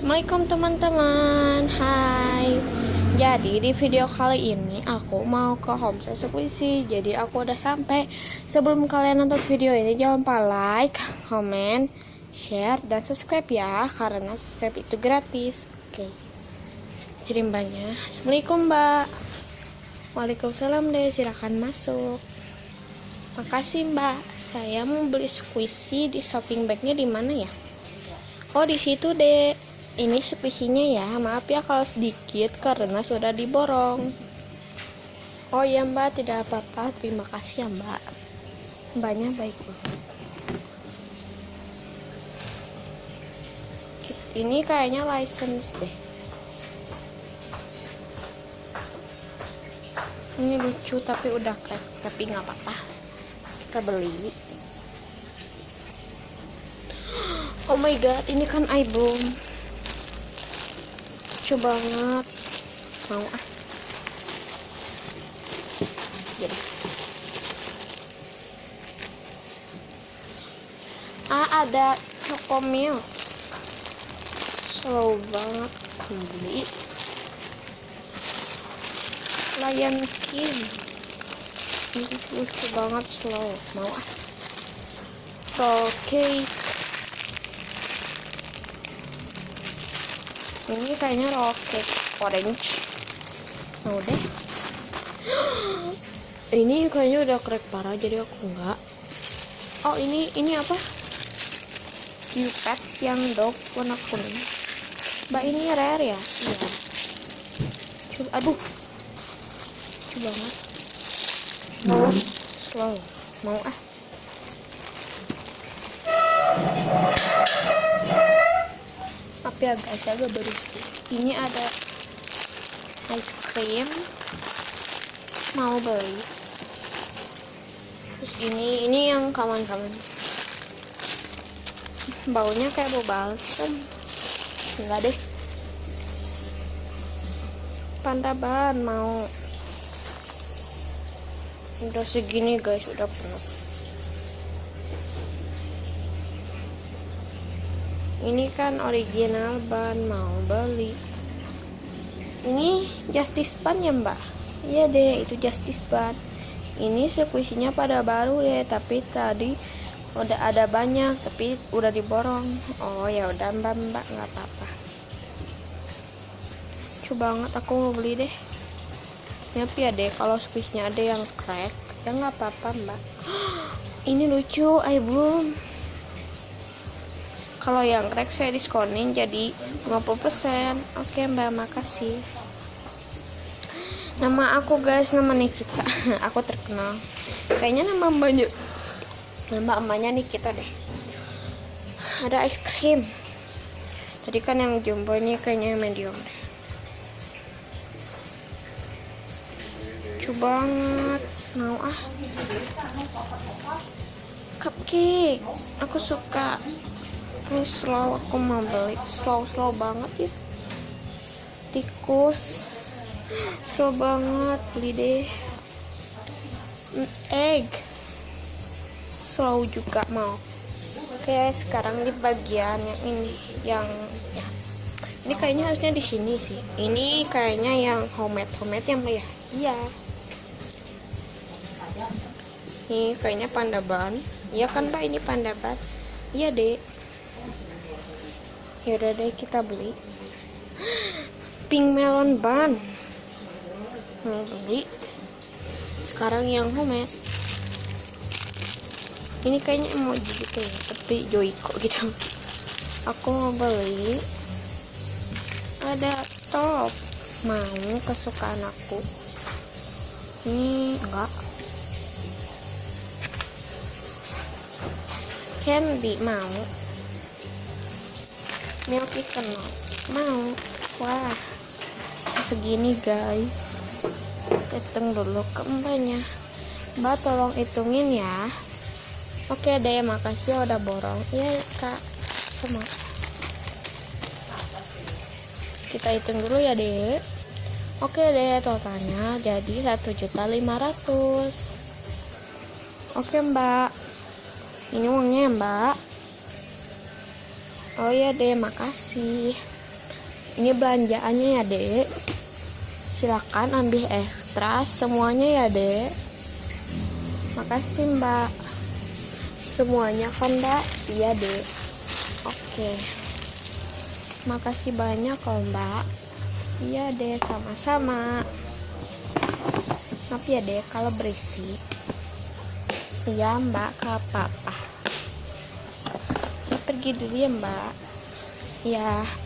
Assalamualaikum teman-teman. Hai. Jadi di video kali ini aku mau ke homestay puisi. Jadi aku udah sampai. Sebelum kalian nonton video ini jangan lupa like, comment, share, dan subscribe ya, karena subscribe itu gratis. Oke. Jadi mbaknya, Assalamualaikum mbak. Waalaikumsalam deh, silahkan masuk. Makasih mbak. Saya mau beli squishy di shopping bagnya di mana ya? Oh di situ deh. Ini spesiesnya ya. Maaf ya kalau sedikit karena sudah diborong. Oh ya mbak, tidak apa-apa. Terima kasih ya mbak. Mbaknya baik banget. Ini kayaknya license deh. Ini lucu tapi udah crack. Tapi nggak apa-apa. Kita beli. Oh my god, ini kan eye bloom. Lucu banget. Mau ah. Jadi. Ada Chocomilk. Slow banget. Beli. Lion King. Ini lucu banget, slow. Mau ah. Roll cake. Ini kayaknya roll cake orange. Mau deh. Ini kayaknya udah crack parah jadi aku enggak. Oh ini apa? Pets yang dog warna kuning. Mbak ini rare ya? Iya. Coba, aduh. Coba banget. Slow. Mau ah. Tapi agak berisi. Ini ada ice cream. Mau beli. Terus ini yang kawan-kawan. Baunya kayak bau balsam. Enggak deh. Pandaban mau. Udah segini guys, udah penuh. Ini kan original ban, mau beli. Ini Justice Ban ya mbak? Iya deh, itu Justice Ban. Ini squishy-nya pada baru deh, tapi tadi udah ada banyak, tapi udah diborong. Oh ya udah mbak nggak apa-apa. Coba banget aku mau beli deh. Tapi ya deh, kalau squishy-nya ada yang crack, ya nggak apa-apa mbak. Ini lucu, eye bloom. Kalau yang crack saya diskonin jadi 50%. Oke mbak, makasih. Nama aku guys, nama Nikita. Aku terkenal. Kayaknya nama mbaknya Nikita deh. Ada ice cream. Tadi kan yang jumbo, ini kayaknya medium deh. Coba banget. Mau ah. Cupcake. Aku suka. Ini slow, aku mau beli. Slow banget ya. Tikus. Slow banget, beli deh. Egg. Slow juga mau. Oke, sekarang di bagian yang ini, yang ya. Ini kayaknya harusnya di sini sih. Ini kayaknya yang homemade ya mbak ya. Iya. Ini kayaknya pandaban. Iya kan mbak, ini pandaban. Iya deh. Yaudah deh, kita beli. Pink melon bun. Mau beli. Sekarang yang homemade. Ini kayaknya emoji gitu ya, tapi Joyko gitu. Aku mau beli. Ada top. Mau, kesukaan aku. Ini enggak. Candy mau. Milky Kernel mau. Wah, segini guys. Hitung dulu ke mbaknya. Mbak tolong hitungin ya. Oke deh, makasih ya udah borong. Iya kak, sama. Kita hitung dulu ya deh. Oke deh, totalnya jadi 1.500.000. Oke mbak, ini uangnya ya mbak. Oh iya deh, makasih. Ini belanjaannya ya dek, silakan ambil ekstra semuanya ya dek. Makasih mbak. Semuanya kan mbak? Iya dek. Oke, makasih banyak loh mbak. Iya dek, sama-sama. Maaf ya dek kalau berisik. Iya mbak, gak apa-apa. Saya pergi dulu ya mbak. Ya.